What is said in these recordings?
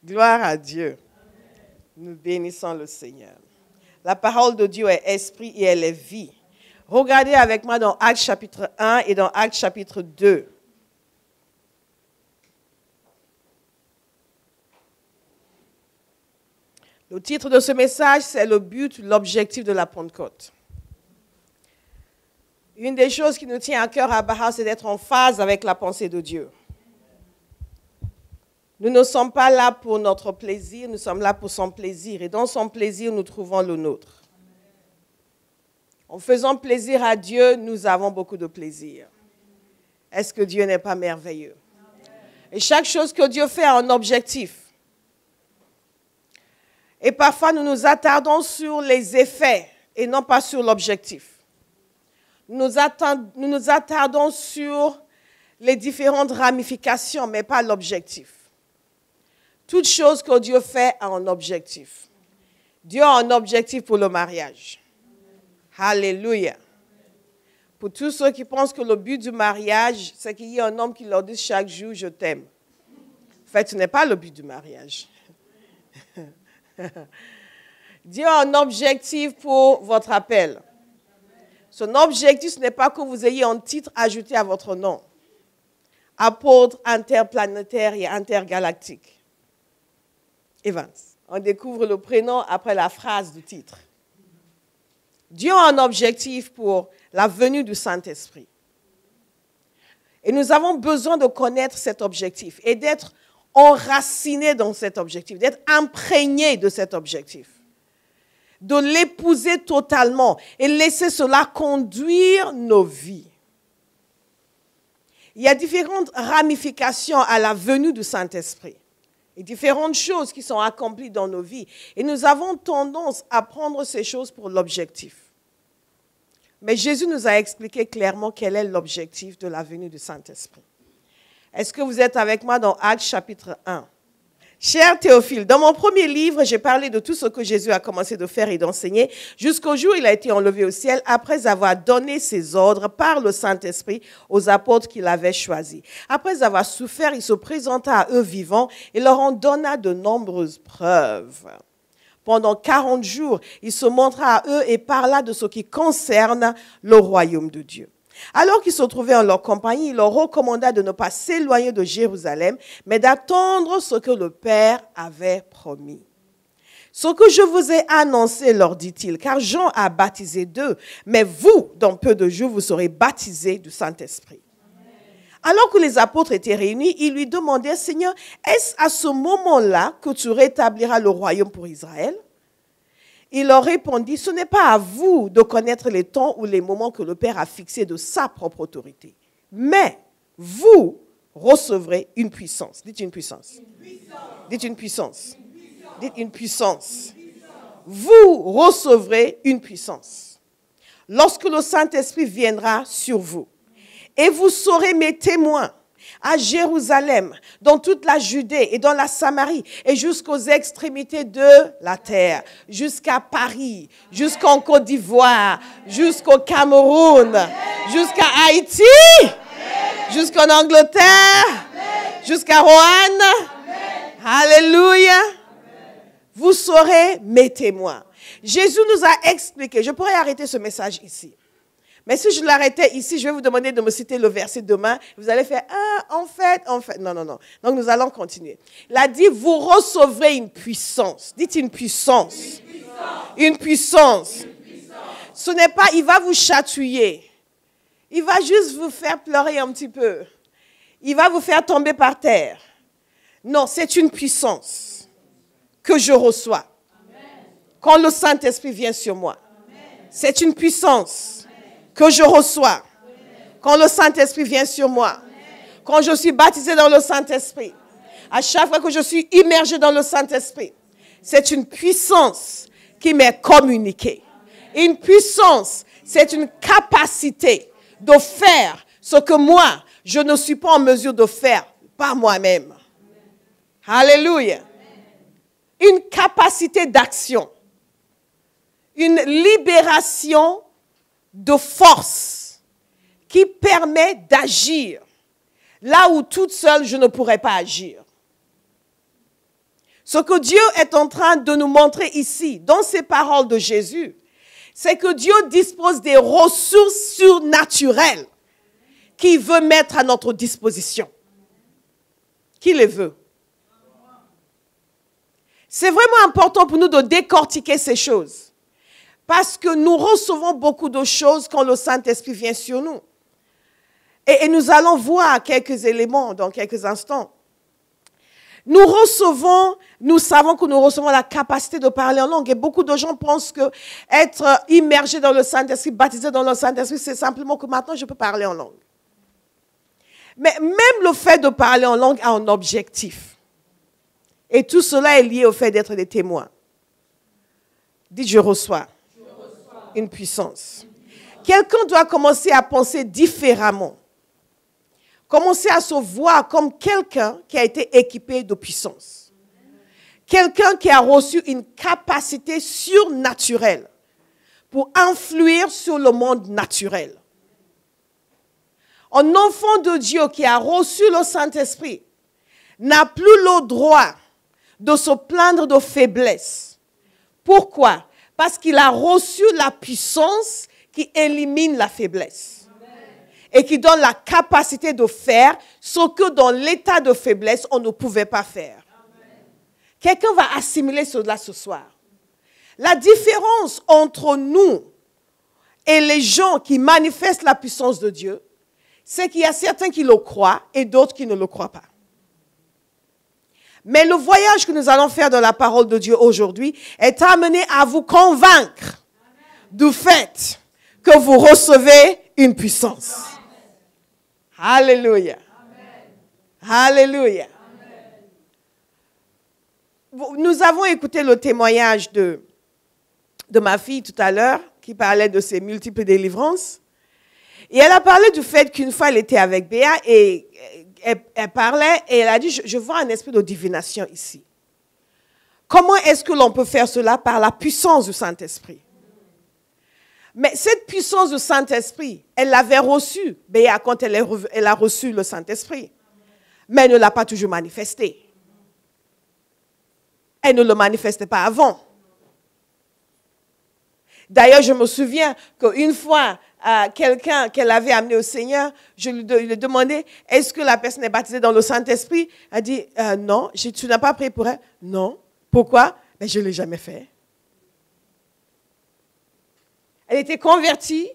Gloire à Dieu. Nous bénissons le Seigneur. La parole de Dieu est esprit et elle est vie. Regardez avec moi dans Actes chapitre 1 et dans Actes chapitre 2. Le titre de ce message, c'est le but, l'objectif de la Pentecôte. Une des choses qui nous tient à cœur à Baha, c'est d'être en phase avec la pensée de Dieu. Nous ne sommes pas là pour notre plaisir, nous sommes là pour son plaisir. Et dans son plaisir, nous trouvons le nôtre. En faisant plaisir à Dieu, nous avons beaucoup de plaisir. Est-ce que Dieu n'est pas merveilleux? Et chaque chose que Dieu fait a un objectif. Et parfois, nous nous attardons sur les effets et non pas sur l'objectif. Nous nous attardons sur les différentes ramifications, mais pas l'objectif. Toute chose que Dieu fait a un objectif. Dieu a un objectif pour le mariage. Alléluia. Pour tous ceux qui pensent que le but du mariage, c'est qu'il y ait un homme qui leur dise chaque jour, je t'aime. En fait, ce n'est pas le but du mariage. Dieu a un objectif pour votre appel. Son objectif, ce n'est pas que vous ayez un titre ajouté à votre nom. Apôtre interplanétaire et intergalactique. Evans. On découvre le prénom après la phrase du titre. Dieu a un objectif pour la venue du Saint-Esprit. Et nous avons besoin de connaître cet objectif et d'être enracinés dans cet objectif, d'être imprégnés de cet objectif, de l'épouser totalement et laisser cela conduire nos vies. Il y a différentes ramifications à la venue du Saint-Esprit. Et différentes choses qui sont accomplies dans nos vies. Et nous avons tendance à prendre ces choses pour l'objectif. Mais Jésus nous a expliqué clairement quel est l'objectif de la venue du Saint-Esprit. Est-ce que vous êtes avec moi dans Actes chapitre 1? Cher Théophile, dans mon premier livre, j'ai parlé de tout ce que Jésus a commencé de faire et d'enseigner jusqu'au jour où il a été enlevé au ciel après avoir donné ses ordres par le Saint-Esprit aux apôtres qu'il avait choisis. Après avoir souffert, il se présenta à eux vivants et leur en donna de nombreuses preuves. Pendant 40 jours, il se montra à eux et parla de ce qui concerne le royaume de Dieu. Alors qu'ils se trouvaient en leur compagnie, il leur recommanda de ne pas s'éloigner de Jérusalem, mais d'attendre ce que le Père avait promis. Ce que je vous ai annoncé, leur dit-il, car Jean a baptisé d'eux, mais vous, dans peu de jours, vous serez baptisés du Saint-Esprit. Alors que les apôtres étaient réunis, ils lui demandaient, Seigneur, est-ce à ce moment-là que tu rétabliras le royaume pour Israël? Il leur répondit, ce n'est pas à vous de connaître les temps ou les moments que le Père a fixés de sa propre autorité. Mais vous recevrez une puissance. Dites une puissance. Dites une puissance. Dites une puissance. Vous recevrez une puissance. Lorsque le Saint-Esprit viendra sur vous. Et vous serez mes témoins à Jérusalem, dans toute la Judée et dans la Samarie, et jusqu'aux extrémités de la terre, jusqu'à Paris, jusqu'en Côte d'Ivoire, jusqu'au Cameroun, jusqu'à Haïti, jusqu'en Angleterre, jusqu'à Roanne. Alléluia. Vous serez mes témoins. Jésus nous a expliqué, je pourrais arrêter ce message ici. Mais si je l'arrêtais ici, je vais vous demander de me citer le verset demain. Vous allez faire, en fait. Non. Donc nous allons continuer. Il a dit, vous recevrez une puissance. Dites une puissance. Une puissance. Ce n'est pas, il va vous chatouiller. Il va juste vous faire pleurer un petit peu. Il va vous faire tomber par terre. Non, c'est une puissance que je reçois. Quand le Saint-Esprit vient sur moi. C'est une puissance que je reçois quand le Saint-Esprit vient sur moi, quand je suis baptisé dans le Saint-Esprit, à chaque fois que je suis immergé dans le Saint-Esprit, c'est une puissance qui m'est communiquée. Une puissance, c'est une capacité de faire ce que moi, je ne suis pas en mesure de faire par moi-même. Alléluia. Une capacité d'action, une libération de force qui permet d'agir là où toute seule je ne pourrais pas agir. Ce que Dieu est en train de nous montrer ici, dans ces paroles de Jésus, c'est que Dieu dispose des ressources surnaturelles qu'il veut mettre à notre disposition. Qui les veut? C'est vraiment important pour nous de décortiquer ces choses. Parce que nous recevons beaucoup de choses quand le Saint-Esprit vient sur nous. Et nous allons voir quelques éléments dans quelques instants. Nous savons que nous recevons la capacité de parler en langue. Et beaucoup de gens pensent que être immergé dans le Saint-Esprit, baptisé dans le Saint-Esprit, c'est simplement que maintenant je peux parler en langue. Mais même le fait de parler en langue a un objectif. Et tout cela est lié au fait d'être des témoins. Dites, je reçois une puissance. Quelqu'un doit commencer à penser différemment. Commencer à se voir comme quelqu'un qui a été équipé de puissance. Quelqu'un qui a reçu une capacité surnaturelle pour influer sur le monde naturel. Un enfant de Dieu qui a reçu le Saint-Esprit n'a plus le droit de se plaindre de faiblesse. Pourquoi? Parce qu'il a reçu la puissance qui élimine la faiblesse. Et qui donne la capacité de faire ce que dans l'état de faiblesse, on ne pouvait pas faire. Quelqu'un va assimiler cela ce soir. La différence entre nous et les gens qui manifestent la puissance de Dieu, c'est qu'il y a certains qui le croient et d'autres qui ne le croient pas. Mais le voyage que nous allons faire dans la parole de Dieu aujourd'hui est amené à vous convaincre du fait que vous recevez une puissance. Alléluia. Alléluia. Nous avons écouté le témoignage de ma fille tout à l'heure qui parlait de ses multiples délivrances. Et elle a parlé du fait qu'une fois elle était avec Béa et elle parlait et elle a dit, je vois un esprit de divination ici. Comment est-ce que l'on peut faire cela? Par la puissance du Saint-Esprit. Mais cette puissance du Saint-Esprit, elle l'avait reçue, Béa, quand elle a reçu le Saint-Esprit. Mais elle ne l'a pas toujours manifesté. Elle ne le manifestait pas avant. D'ailleurs, je me souviens qu'une fois, quelqu'un qu'elle avait amené au Seigneur, je lui demandais, est-ce que la personne est baptisée dans le Saint-Esprit? Elle dit, non. Tu n'as pas prié pour elle? Non. Pourquoi? Mais je ne l'ai jamais fait. Elle était convertie,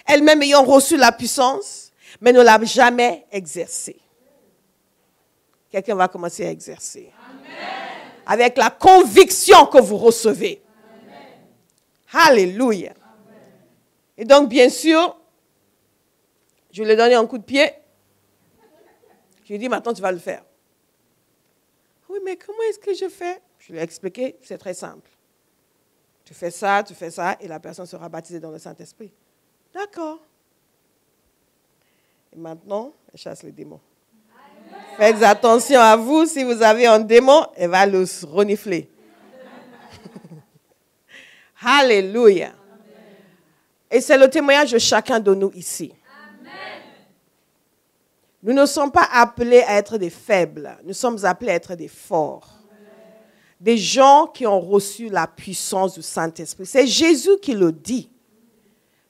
elle-même ayant reçu la puissance, mais ne l'a jamais exercée. Quelqu'un va commencer à exercer. Amen. Avec la conviction que vous recevez. Amen. Alléluia. Amen. Et donc, bien sûr, je lui ai donné un coup de pied. Je lui ai dit, maintenant, tu vas le faire. Oui, mais comment est-ce que je fais? Je lui ai expliqué, c'est très simple. Tu fais ça, et la personne sera baptisée dans le Saint-Esprit. D'accord. Et maintenant, elle chasse les démons. Amen. Faites attention à vous, si vous avez un démon, elle va le renifler. Alléluia. Amen. Et c'est le témoignage de chacun de nous ici. Amen. Nous ne sommes pas appelés à être des faibles, nous sommes appelés à être des forts. Des gens qui ont reçu la puissance du Saint-Esprit. C'est Jésus qui le dit.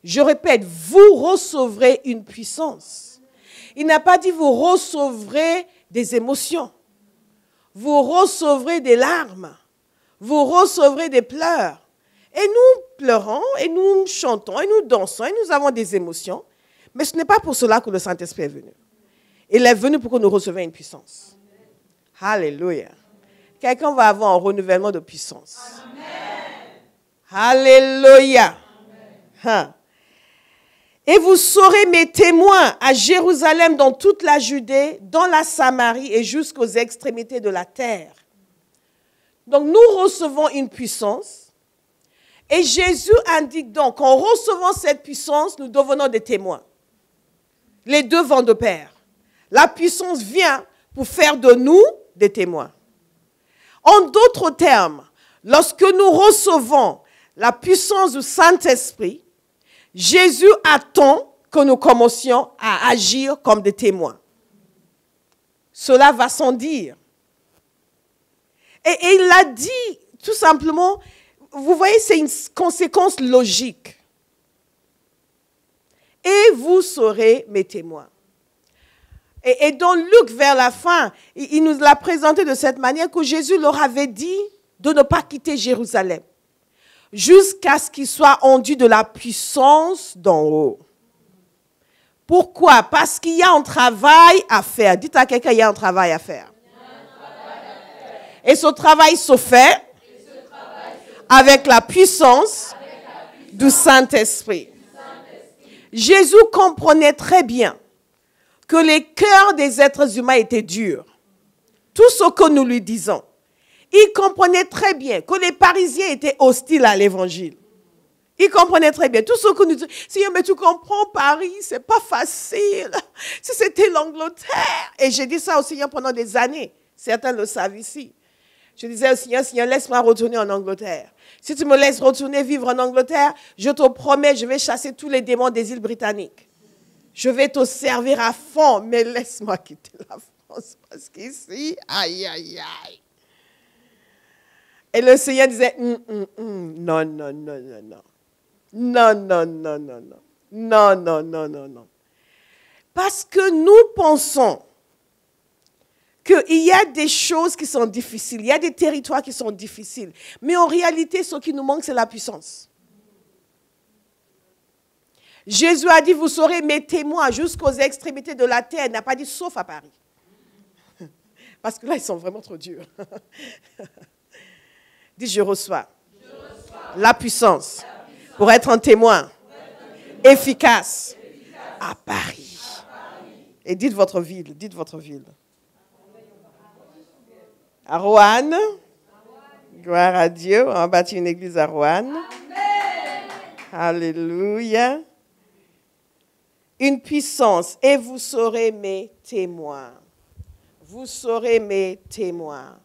Je répète, vous recevrez une puissance. Il n'a pas dit vous recevrez des émotions. Vous recevrez des larmes. Vous recevrez des pleurs. Et nous pleurons, et nous chantons, et nous dansons, et nous avons des émotions. Mais ce n'est pas pour cela que le Saint-Esprit est venu. Il est venu pour que nous recevions une puissance. Alléluia. Quelqu'un va avoir un renouvellement de puissance. Amen. Alléluia. Amen. Et vous serez mes témoins à Jérusalem, dans toute la Judée, dans la Samarie et jusqu'aux extrémités de la terre. Donc nous recevons une puissance. Et Jésus indique donc qu'en recevant cette puissance, nous devenons des témoins. Les deux vont de pair. La puissance vient pour faire de nous des témoins. En d'autres termes, lorsque nous recevons la puissance du Saint-Esprit, Jésus attend que nous commencions à agir comme des témoins. Cela va sans dire. Et il a dit tout simplement, vous voyez, c'est une conséquence logique. Et vous serez mes témoins. Et dans Luc, vers la fin, il nous l'a présenté de cette manière que Jésus leur avait dit de ne pas quitter Jérusalem jusqu'à ce qu'il soit enduit de la puissance d'en haut. Pourquoi? Parce qu'il y a un travail à faire. Dites à quelqu'un, il y a un travail à faire. Et ce travail se fait avec la puissance du Saint-Esprit. Jésus comprenait très bien que les cœurs des êtres humains étaient durs. Tout ce que nous lui disons. Il comprenait très bien que les Parisiens étaient hostiles à l'évangile. Il comprenait très bien. Tout ce que nous disons, Seigneur, mais tu comprends, Paris, c'est pas facile. Si c'était l'Angleterre. Et j'ai dit ça au Seigneur pendant des années. Certains le savent ici. Je disais au Seigneur, Seigneur, laisse-moi retourner en Angleterre. Si tu me laisses retourner vivre en Angleterre, je te promets, je vais chasser tous les démons des îles britanniques. Je vais te servir à fond, mais laisse-moi quitter la France parce qu'ici, aïe, aïe, aïe. Et le Seigneur disait, non, non, non, non, non. Non, non, non, non, non. Non, non, non, non, non. Parce que nous pensons qu'il y a des choses qui sont difficiles, il y a des territoires qui sont difficiles. Mais en réalité, ce qui nous manque, c'est la puissance. Jésus a dit, vous serez mes témoins jusqu'aux extrémités de la terre. Il n'a pas dit, sauf à Paris. Parce que là, ils sont vraiment trop durs. Dis, je reçois la puissance pour être un témoin efficace à Paris. Et dites votre ville, dites votre ville. À Roanne. Gloire à Dieu. On a bâti une église à Roanne. Alléluia. Une puissance et vous serez mes témoins. Vous serez mes témoins.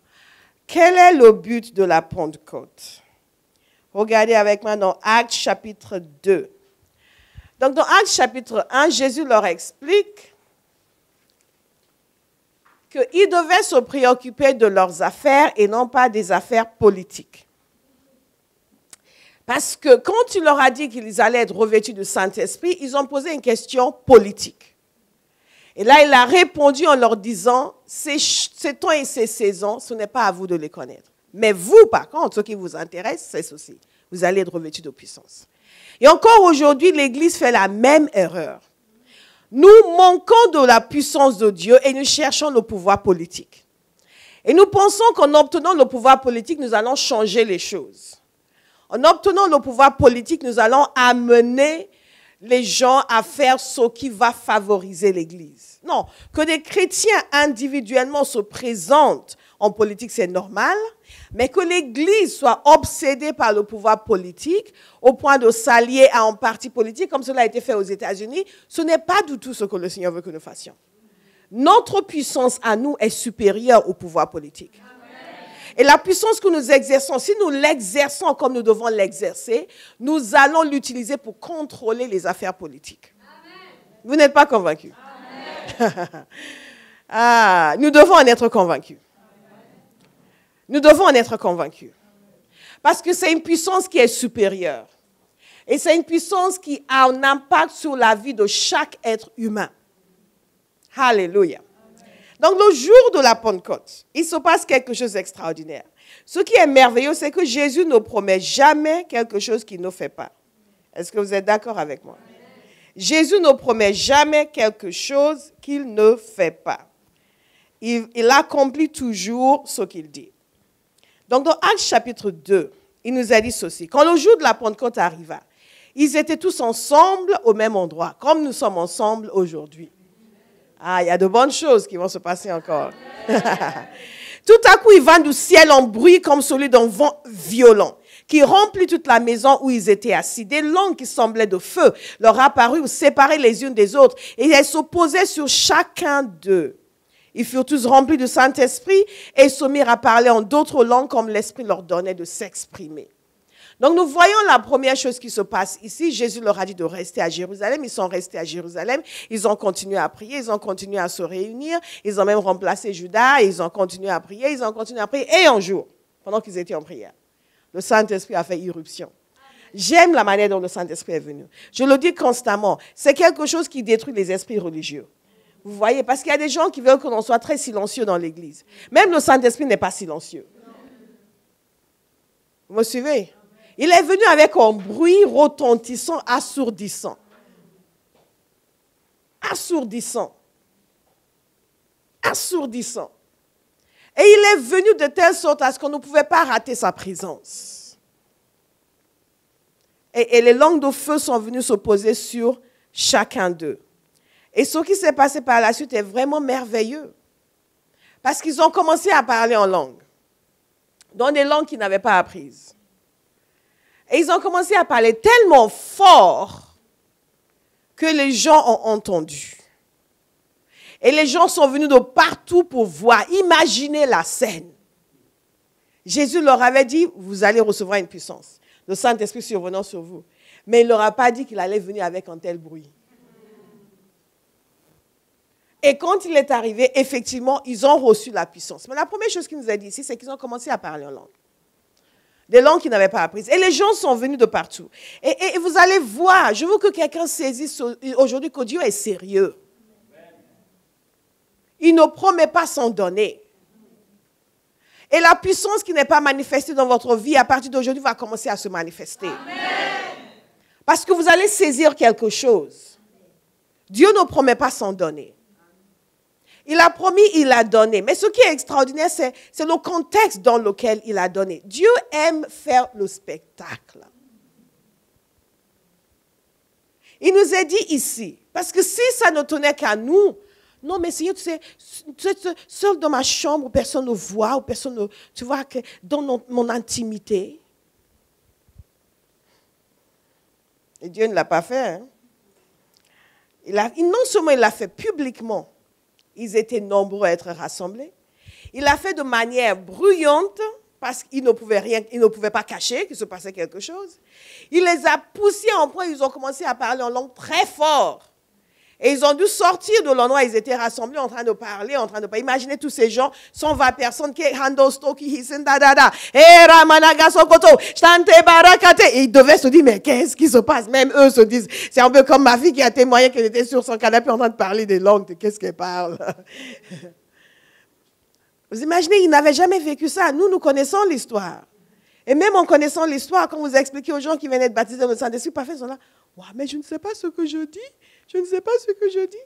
Quel est le but de la Pentecôte? Regardez avec moi dans Actes chapitre 2. Donc dans Actes chapitre 1, Jésus leur explique qu'ils devaient se préoccuper de leurs affaires et non pas des affaires politiques. Parce que quand il leur a dit qu'ils allaient être revêtus du Saint-Esprit, ils ont posé une question politique. Et là, il a répondu en leur disant, ces temps et ces saisons, ce n'est pas à vous de les connaître. Mais vous, par contre, ce qui vous intéresse, c'est ceci. Vous allez être revêtus de puissance. Et encore aujourd'hui, l'Église fait la même erreur. Nous manquons de la puissance de Dieu et nous cherchons le pouvoir politique. Et nous pensons qu'en obtenant le pouvoir politique, nous allons changer les choses. En obtenant le pouvoir politique, nous allons amener les gens à faire ce qui va favoriser l'Église. Non, que des chrétiens individuellement se présentent en politique, c'est normal, mais que l'Église soit obsédée par le pouvoir politique au point de s'allier à un parti politique, comme cela a été fait aux États-Unis, ce n'est pas du tout ce que le Seigneur veut que nous fassions. Notre puissance à nous est supérieure au pouvoir politique. Et la puissance que nous exerçons, si nous l'exerçons comme nous devons l'exercer, nous allons l'utiliser pour contrôler les affaires politiques. Amen. Vous n'êtes pas convaincus? Nous devons en être convaincus. Nous devons en être convaincus. Parce que c'est une puissance qui est supérieure. Et c'est une puissance qui a un impact sur la vie de chaque être humain. Alléluia. Donc, le jour de la Pentecôte, il se passe quelque chose d'extraordinaire. Ce qui est merveilleux, c'est que Jésus ne promet jamais quelque chose qu'il ne fait pas. Est-ce que vous êtes d'accord avec moi? Jésus ne promet jamais quelque chose qu'il ne fait pas. Il accomplit toujours ce qu'il dit. Donc, dans Actes chapitre 2, il nous a dit ceci. Quand le jour de la Pentecôte arriva, ils étaient tous ensemble au même endroit, comme nous sommes ensemble aujourd'hui. Il y a de bonnes choses qui vont se passer encore. Tout à coup, il vint du ciel un bruit comme celui d'un vent violent, qui remplit toute la maison où ils étaient assis. Des langues qui semblaient de feu leur apparurent, séparées les unes des autres, et elles se posaient sur chacun d'eux. Ils furent tous remplis du Saint-Esprit et se mirent à parler en d'autres langues comme l'Esprit leur donnait de s'exprimer. Donc nous voyons la première chose qui se passe ici. Jésus leur a dit de rester à Jérusalem. Ils sont restés à Jérusalem. Ils ont continué à prier. Ils ont continué à se réunir. Ils ont même remplacé Judas. Ils ont continué à prier. Ils ont continué à prier. Et un jour, pendant qu'ils étaient en prière, le Saint-Esprit a fait irruption. J'aime la manière dont le Saint-Esprit est venu. Je le dis constamment. C'est quelque chose qui détruit les esprits religieux. Vous voyez, parce qu'il y a des gens qui veulent que l'on soit très silencieux dans l'Église. Même le Saint-Esprit n'est pas silencieux. Vous me suivez? Il est venu avec un bruit retentissant, assourdissant. Assourdissant. Assourdissant. Et il est venu de telle sorte à ce qu'on ne pouvait pas rater sa présence. Et les langues de feu sont venues se poser sur chacun d'eux. Et ce qui s'est passé par la suite est vraiment merveilleux. Parce qu'ils ont commencé à parler en langue. Dans des langues qu'ils n'avaient pas apprises. Et ils ont commencé à parler tellement fort que les gens ont entendu. Et les gens sont venus de partout pour voir. Imaginez la scène. Jésus leur avait dit, vous allez recevoir une puissance. Le Saint-Esprit survenant sur vous. Mais il ne leur a pas dit qu'il allait venir avec un tel bruit. Et quand il est arrivé, effectivement, ils ont reçu la puissance. Mais la première chose qu'il nous a dit ici, c'est qu'ils ont commencé à parler en langue. Des langues qu'ils n'avaient pas apprises. Et les gens sont venus de partout. Et vous allez voir, je veux que quelqu'un saisisse aujourd'hui que Dieu est sérieux. Il ne promet pas s'en donner. Et la puissance qui n'est pas manifestée dans votre vie, à partir d'aujourd'hui, va commencer à se manifester. Amen. Parce que vous allez saisir quelque chose. Dieu ne promet pas s'en donner. Il a promis, il a donné. Mais ce qui est extraordinaire, c'est le contexte dans lequel il a donné. Dieu aime faire le spectacle. Il nous a dit ici, parce que si ça ne tenait qu'à nous, non, mais Seigneur, tu sais, seul dans ma chambre, personne ne voit, ou personne ne, tu vois, que dans mon intimité. Et Dieu ne l'a pas fait. Hein? Non seulement il l'a fait publiquement, ils étaient nombreux à être rassemblés. Il l'a fait de manière bruyante, parce qu'il ne pouvait rien, il ne pouvait pas cacher qu'il se passait quelque chose. Il les a poussés en point, ils ont commencé à parler en langue très fort. Et ils ont dû sortir de l'endroit, ils étaient rassemblés en train de parler, Imaginez tous ces gens, 120 personnes qui et ils devaient se dire, mais qu'est-ce qui se passe? Même eux se disent, c'est un peu comme ma fille qui a témoigné qu'elle était sur son canapé en train de parler des langues, qu'est-ce qu'elle parle? Vous imaginez, ils n'avaient jamais vécu ça. Nous connaissons l'histoire. Et même en connaissant l'histoire, quand vous expliquez aux gens qui venaient être baptisés dans le Saint-Esprit, parfois ils sont là, wow, mais je ne sais pas ce que je dis. Je ne sais pas ce que je dis.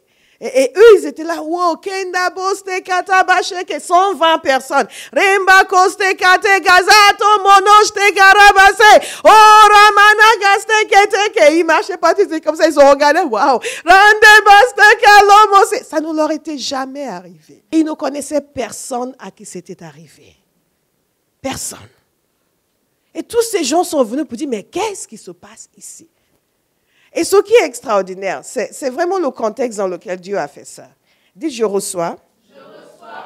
Et eux, ils étaient là, wow, Kenda Boste Katabasheke, 120 personnes. Remba Koste Kate Gazato Monoshte Garabase. Oh, Ramana Gaste Keteke. Ils marchaient pas, ils étaient comme ça, ils ont regardé, wow. Rande Baste Kalomose. Ça ne leur était jamais arrivé. Ils ne connaissaient personne à qui c'était arrivé. Personne. Et tous ces gens sont venus pour dire, mais qu'est-ce qui se passe ici? Et ce qui est extraordinaire, c'est vraiment le contexte dans lequel Dieu a fait ça. Dites, je reçois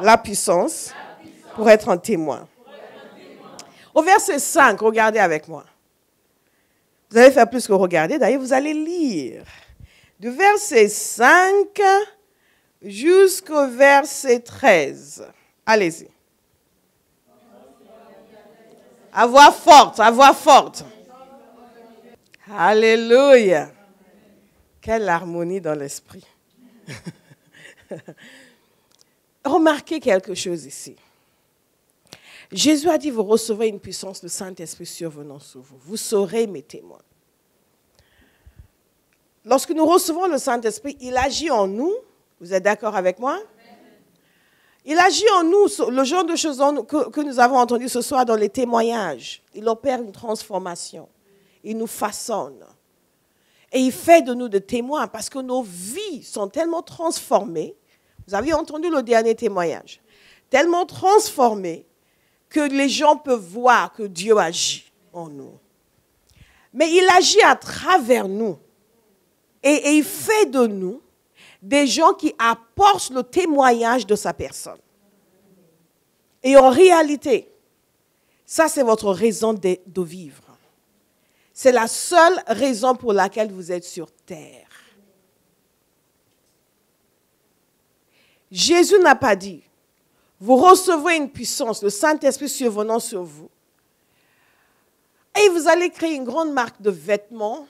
la puissance pour être un témoin. Au verset 5, regardez avec moi. Vous allez faire plus que regarder, d'ailleurs, vous allez lire. Du verset 5 jusqu'au verset 13. Allez-y. À voix forte, à voix forte. Alléluia. Quelle harmonie dans l'esprit. Remarquez quelque chose ici. Jésus a dit, vous recevrez une puissance de Saint-Esprit survenant sur vous. Vous serez mes témoins. Lorsque nous recevons le Saint-Esprit, il agit en nous. Vous êtes d'accord avec moi? Il agit en nous, le genre de choses que nous avons entendu ce soir dans les témoignages. Il opère une transformation. Il nous façonne. Et il fait de nous des témoins parce que nos vies sont tellement transformées. Vous avez entendu le dernier témoignage. Tellement transformées que les gens peuvent voir que Dieu agit en nous. Mais il agit à travers nous. Et il fait de nous des gens qui apportent le témoignage de sa personne. Et en réalité, ça c'est votre raison de vivre. C'est la seule raison pour laquelle vous êtes sur terre. Jésus n'a pas dit, vous recevrez une puissance, le Saint-Esprit survenant sur vous, et vous allez créer une grande marque de vêtements,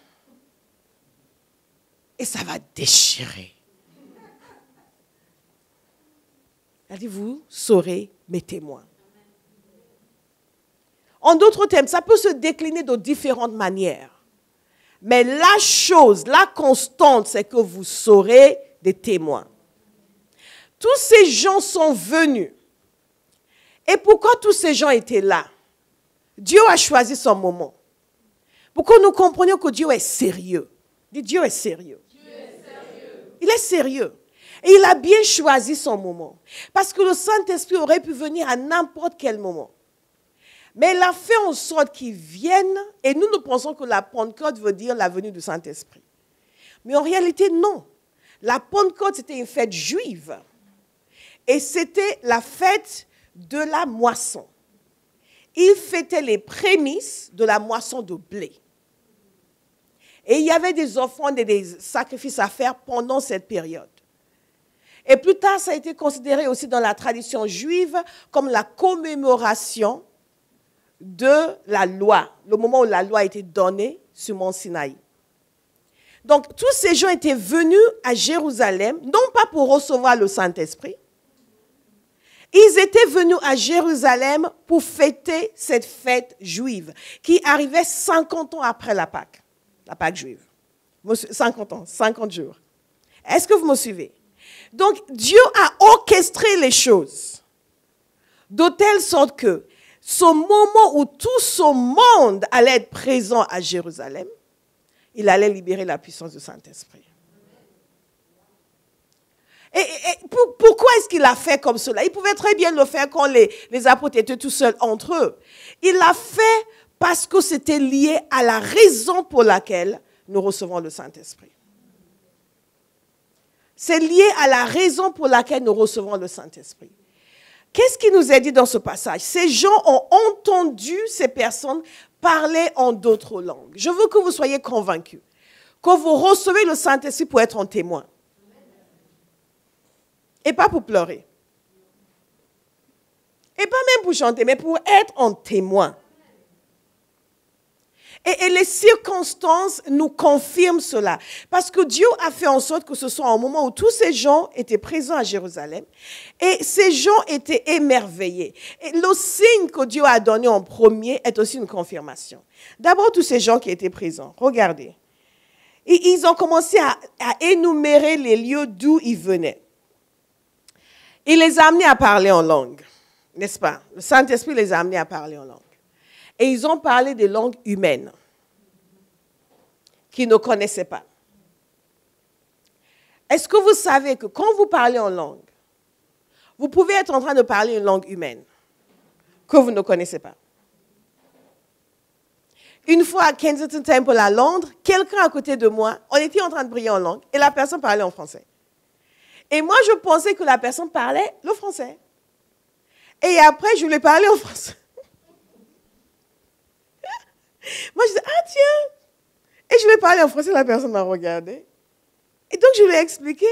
et ça va déchirer. Il a dit, vous serez mes témoins. En d'autres termes, ça peut se décliner de différentes manières. Mais la chose, la constante, c'est que vous serez des témoins. Tous ces gens sont venus. Et pourquoi tous ces gens étaient là? Dieu a choisi son moment. Pour que nous comprenions que Dieu est sérieux. Dieu est sérieux. Dieu est sérieux. Il est sérieux. Et il a bien choisi son moment. Parce que le Saint-Esprit aurait pu venir à n'importe quel moment. Mais il a fait en sorte qu'il vienne, et nous pensons que la Pentecôte veut dire la venue du Saint-Esprit. Mais en réalité, non. La Pentecôte, c'était une fête juive. Et c'était la fête de la moisson. Ils fêtaient les prémices de la moisson de blé. Et il y avait des offrandes et des sacrifices à faire pendant cette période. Et plus tard, ça a été considéré aussi dans la tradition juive comme la commémoration de la loi, le moment où la loi a été donnée sur Mont Sinaï. Donc, tous ces gens étaient venus à Jérusalem, non pas pour recevoir le Saint-Esprit, ils étaient venus à Jérusalem pour fêter cette fête juive qui arrivait 50 ans après la Pâque juive. 50 ans, 50 jours. Est-ce que vous me suivez? Donc, Dieu a orchestré les choses de telle sorte que ce moment où tout ce monde allait être présent à Jérusalem, il allait libérer la puissance du Saint-Esprit. Et pourquoi est-ce qu'il a fait comme cela? Il pouvait très bien le faire quand les apôtres étaient tout seuls entre eux. Il l'a fait parce que c'était lié à la raison pour laquelle nous recevons le Saint-Esprit. C'est lié à la raison pour laquelle nous recevons le Saint-Esprit. Qu'est-ce qui nous est dit dans ce passage? Ces gens ont entendu ces personnes parler en d'autres langues. Je veux que vous soyez convaincus que vous recevez le Saint-Esprit pour être un témoin. Et pas pour pleurer. Et pas même pour chanter, mais pour être un témoin. Et les circonstances nous confirment cela. Parce que Dieu a fait en sorte que ce soit un moment où tous ces gens étaient présents à Jérusalem. Et ces gens étaient émerveillés. Et le signe que Dieu a donné en premier est aussi une confirmation. D'abord, tous ces gens qui étaient présents. Regardez. Et ils ont commencé à énumérer les lieux d'où ils venaient. Il les a amenés à parler en langue. N'est-ce pas? Le Saint-Esprit les a amenés à parler en langue. Et ils ont parlé des langues humaines qu'ils ne connaissaient pas. Est-ce que vous savez que quand vous parlez en langue, vous pouvez être en train de parler une langue humaine que vous ne connaissez pas? Une fois à Kensington Temple à Londres, quelqu'un à côté de moi, on était en train de prier en langue et la personne parlait en français. Et moi, je pensais que la personne parlait le français. Et après, je lui ai parlé en français. Moi, je disais, ah tiens. Et je lui ai parlé en français, la personne m'a regardé. Et donc, je lui ai expliqué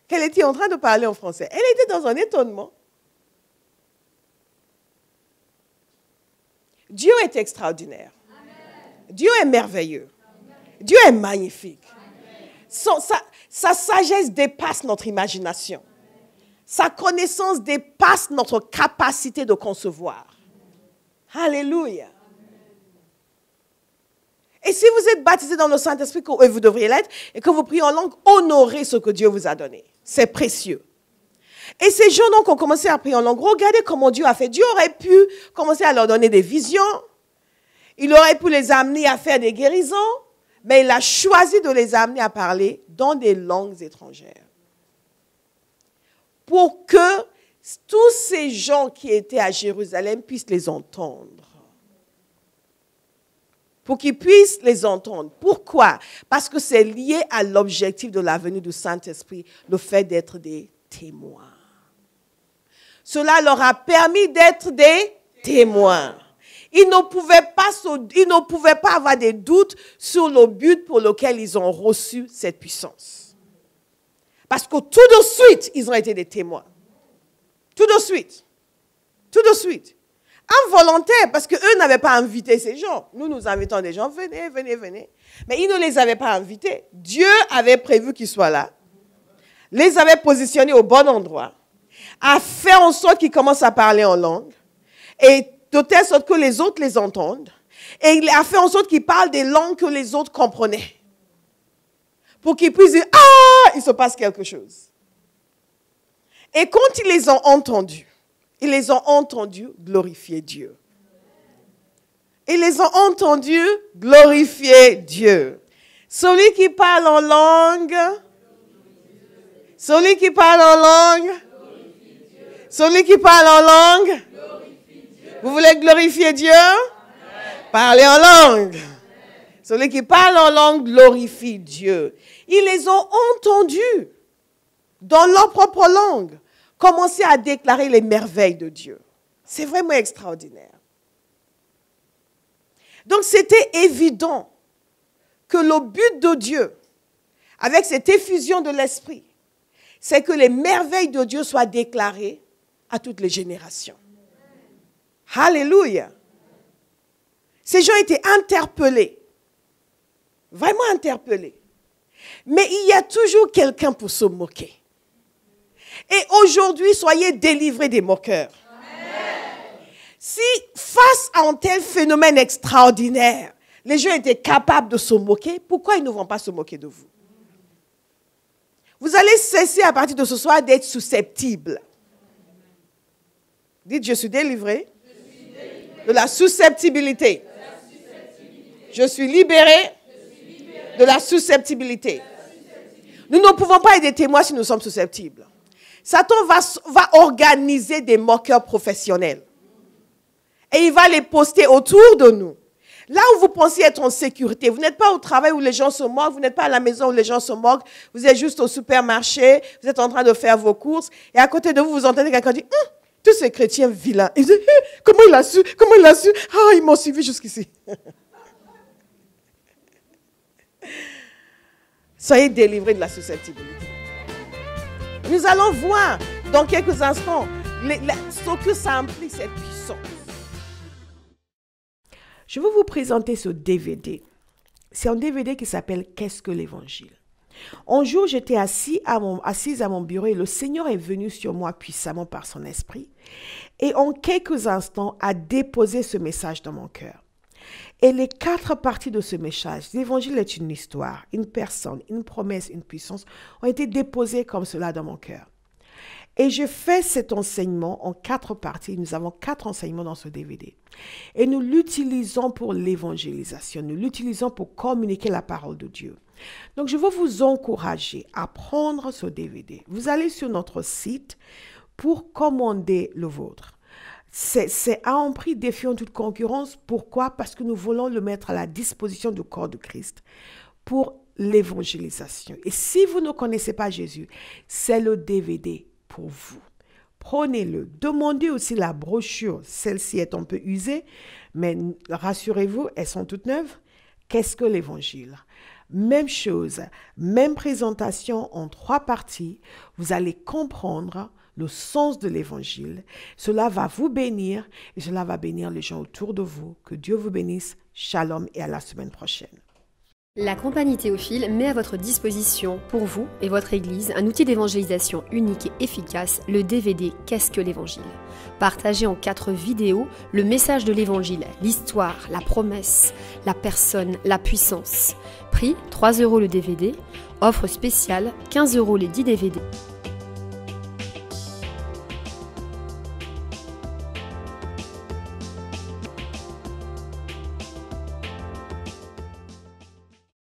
qu'elle était en train de parler en français. Elle était dans un étonnement. Dieu est extraordinaire. Amen. Dieu est merveilleux. Amen. Dieu est magnifique. Sa sagesse dépasse notre imagination. Amen. Sa connaissance dépasse notre capacité de concevoir. Amen. Alléluia. Et si vous êtes baptisé dans le Saint-Esprit, et vous devriez l'être, et que vous priez en langue, honorez ce que Dieu vous a donné. C'est précieux. Et ces gens donc ont commencé à prier en langue. Regardez comment Dieu a fait. Dieu aurait pu commencer à leur donner des visions. Il aurait pu les amener à faire des guérisons. Mais il a choisi de les amener à parler dans des langues étrangères. Pour que tous ces gens qui étaient à Jérusalem puissent les entendre. Pour qu'ils puissent les entendre. Pourquoi? Parce que c'est lié à l'objectif de la venue du Saint-Esprit, le fait d'être des témoins. Cela leur a permis d'être des témoins. Ils ne pouvaient pas avoir des doutes sur le but pour lequel ils ont reçu cette puissance. Parce que tout de suite, ils ont été des témoins. Tout de suite. Tout de suite. Involontaire, parce qu'eux n'avaient pas invité ces gens. Nous invitons des gens, venez, venez, venez. Mais ils ne les avaient pas invités. Dieu avait prévu qu'ils soient là, les avait positionnés au bon endroit, a fait en sorte qu'ils commencent à parler en langue, et de telle sorte que les autres les entendent, et il a fait en sorte qu'ils parlent des langues que les autres comprenaient, pour qu'ils puissent dire, ah, il se passe quelque chose. Et quand ils les ont entendus glorifier Dieu. Ils les ont entendus glorifier Dieu. Celui qui parle en langue, celui qui parle en langue, celui qui parle en langue, vous voulez glorifier Dieu? Parlez en langue. Celui qui parle en langue glorifie Dieu. Ils les ont entendus dans leur propre langue commencer à déclarer les merveilles de Dieu. C'est vraiment extraordinaire. Donc c'était évident que le but de Dieu, avec cette effusion de l'Esprit, c'est que les merveilles de Dieu soient déclarées à toutes les générations. Alléluia. Ces gens étaient interpellés, vraiment interpellés. Mais il y a toujours quelqu'un pour se moquer. Et aujourd'hui, soyez délivrés des moqueurs. Amen. Si face à un tel phénomène extraordinaire, les gens étaient capables de se moquer, pourquoi ils ne vont pas se moquer de vous? Vous allez cesser à partir de ce soir d'être susceptibles. Dites, je suis délivré de la susceptibilité. Je suis libéré de la susceptibilité. Nous ne pouvons pas être des témoins si nous sommes susceptibles. Satan va organiser des moqueurs professionnels. Et il va les poster autour de nous. Là où vous pensez être en sécurité, vous n'êtes pas au travail où les gens se moquent, vous n'êtes pas à la maison où les gens se moquent, vous êtes juste au supermarché, vous êtes en train de faire vos courses, et à côté de vous, vous entendez quelqu'un dire « tous ces chrétiens vilains ». Ils disent « comment il a su? Comment il a su? Ah, ils m'ont suivi jusqu'ici. » Soyez délivrés de la susceptibilité. Nous allons voir dans quelques instants ce que ça implique, cette puissance. Je vais vous présenter ce DVD. C'est un DVD qui s'appelle « Qu'est-ce que l'Évangile ?» Un jour, j'étais assise à mon bureau et le Seigneur est venu sur moi puissamment par son esprit et en quelques instants a déposé ce message dans mon cœur. Et les 4 parties de ce message, l'Évangile est une histoire, une personne, une promesse, une puissance, ont été déposées comme cela dans mon cœur. Et je fais cet enseignement en 4 parties. Nous avons 4 enseignements dans ce DVD. Et nous l'utilisons pour l'évangélisation. Nous l'utilisons pour communiquer la parole de Dieu. Donc, je veux vous encourager à prendre ce DVD. Vous allez sur notre site pour commander le vôtre. C'est à un prix défiant toute concurrence. Pourquoi? Parce que nous voulons le mettre à la disposition du corps de Christ pour l'évangélisation. Et si vous ne connaissez pas Jésus, c'est le DVD pour vous. Prenez-le. Demandez aussi la brochure. Celle-ci est un peu usée, mais rassurez-vous, elles sont toutes neuves. Qu'est-ce que l'Évangile? Même chose, même présentation en 3 parties. Vous allez comprendre le sens de l'Évangile. Cela va vous bénir et cela va bénir les gens autour de vous. Que Dieu vous bénisse. Shalom et à la semaine prochaine. La compagnie Théophile met à votre disposition, pour vous et votre Église, un outil d'évangélisation unique et efficace, le DVD « Qu'est-ce que l'Évangile ?» Partagé en 4 vidéos, le message de l'Évangile, l'histoire, la promesse, la personne, la puissance. Prix 3 € le DVD, offre spéciale 15 € les 10 DVD.